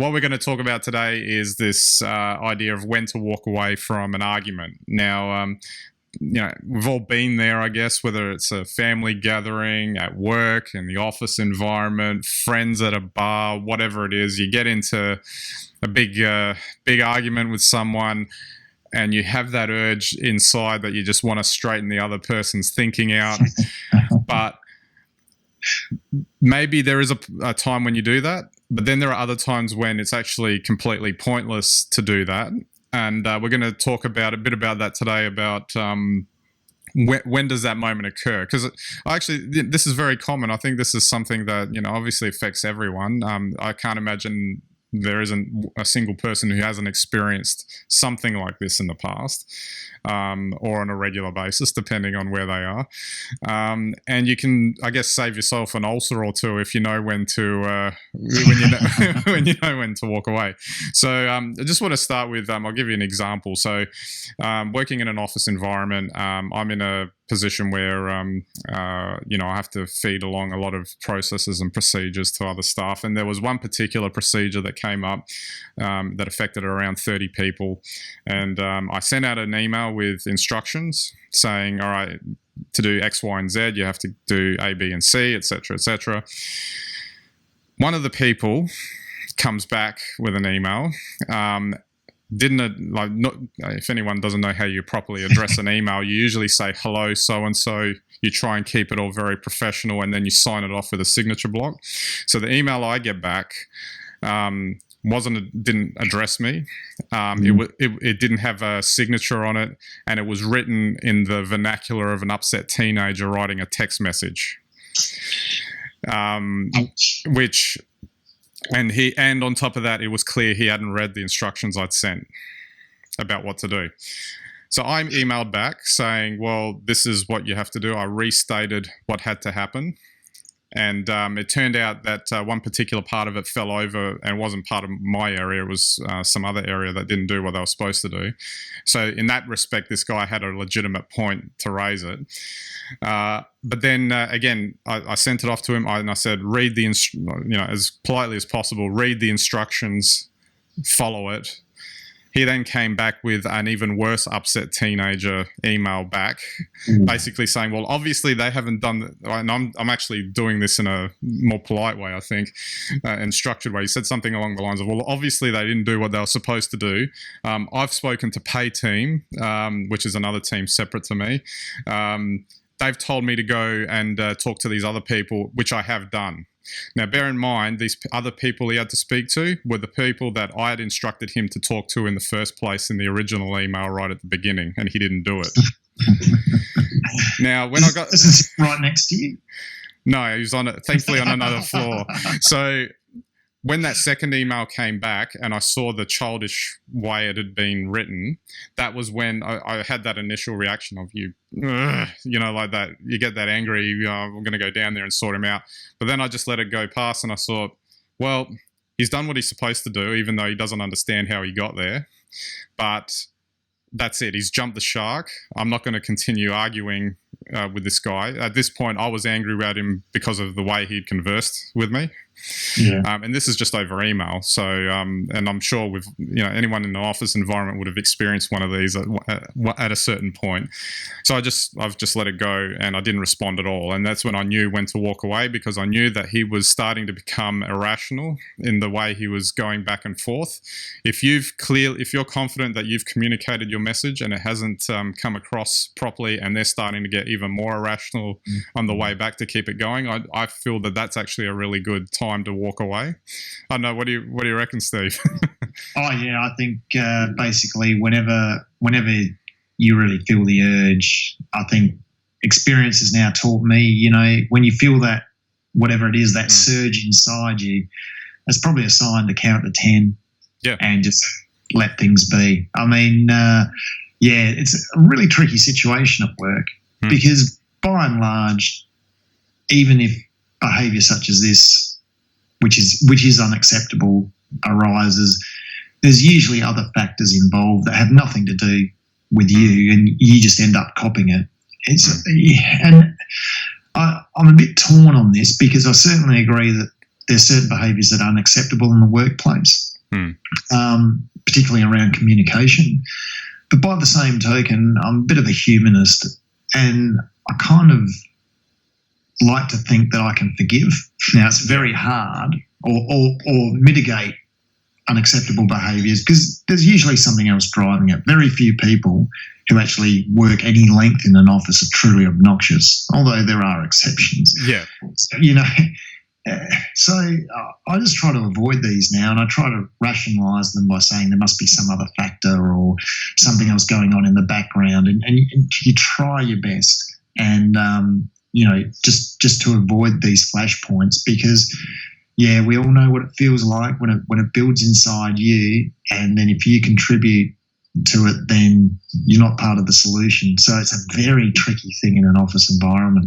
what we're going to talk about today is this idea of when to walk away from an argument. Now, we've all been there, I guess, whether it's a family gathering, at work, in the office environment, friends at a bar, whatever it is. You get into a big argument with someone, and you have that urge inside that you just want to straighten the other person's thinking out. But maybe there is a time when you do that, but then there are other times when it's actually completely pointless to do that. And we're going to talk about a bit about that today, about when does that moment occur? Because actually, this is very common. I think this is something that, obviously affects everyone. I can't imagine there isn't a single person who hasn't experienced something like this in the past, or on a regular basis, depending on where they are. And you can, I guess, save yourself an ulcer or two if you know when to when you know when to walk away. So I just want to start with, I'll give you an example. So working in an office environment, I'm in a position where I have to feed along a lot of processes and procedures to other staff, and there was one particular procedure that came up that affected around 30 people, and I sent out an email with instructions saying, all right, to do X, Y, and Z, you have to do A, B, and C, etc., etc. One of the people comes back with an email. If anyone doesn't know how you properly address an email, you usually say, hello, so-and-so. You try and keep it all very professional, and then you sign it off with a signature block. So the email I get back didn't address me. It didn't have a signature on it, and it was written in the vernacular of an upset teenager writing a text message. And on top of that, it was clear he hadn't read the instructions I'd sent about what to do. So I emailed back saying, well, this is what you have to do. I restated what had to happen. And it turned out that one particular part of it fell over and wasn't part of my area. It was some other area that didn't do what they were supposed to do. So in that respect, this guy had a legitimate point to raise it. But then again, I sent it off to him and I said, read as politely as possible, read the instructions, follow it. He then came back with an even worse upset teenager email back, basically saying, well, obviously they haven't done that. And I'm actually doing this in a more polite way, I think, and structured way. He said something along the lines of, well, obviously they didn't do what they were supposed to do. I've spoken to Pay Team, which is another team separate to me. They've told me to go and talk to these other people, which I have done. Now, bear in mind, these other people he had to speak to were the people that I had instructed him to talk to in the first place in the original email right at the beginning, and he didn't do it. Now, when I got... This is right next to you? No, he was thankfully on another floor. So when that second email came back and I saw the childish way it had been written, that was when I had that initial reaction of like that. You get that angry, I'm going to go down there and sort him out. But then I just let it go past and I thought, well, he's done what he's supposed to do, even though he doesn't understand how he got there. But that's it. He's jumped the shark. I'm not going to continue arguing with this guy. At this point, I was angry about him because of the way he'd conversed with me. Yeah. And this is just over email. So, and I'm sure anyone in the office environment would have experienced one of these at a certain point. So I've just let it go and I didn't respond at all. And that's when I knew when to walk away, because I knew that he was starting to become irrational in the way he was going back and forth. If you're confident that you've communicated your message and it hasn't come across properly, and they're starting to get even more irrational on the way back to keep it going, I feel that that's actually a really good time to walk away. I don't know. What do you reckon, Steve? Oh yeah, I think basically whenever you really feel the urge, I think experience has now taught me, when you feel that whatever it is, that surge inside you, it's probably a sign to count to 10 and just let things be. I mean, it's a really tricky situation at work because by and large, even if behaviour such as this, which is unacceptable, arises, there's usually other factors involved that have nothing to do with you, and you just end up copying it. And I'm a bit torn on this because I certainly agree that there's certain behaviours that are unacceptable in the workplace. particularly around communication. But by the same token, I'm a bit of a humanist, and I kind of like to think that I can forgive. Now, it's very hard, or mitigate unacceptable behaviours, because there's usually something else driving it. Very few people who actually work any length in an office are truly obnoxious, although there are exceptions. Yeah. So, so I just try to avoid these now, and I try to rationalise them by saying there must be some other factor or something else going on in the background, and you try your best, and just to avoid these flashpoints, because we all know what it feels like when it builds inside you, and then if you contribute to it, then you're not part of the solution. So it's a very tricky thing in an office environment.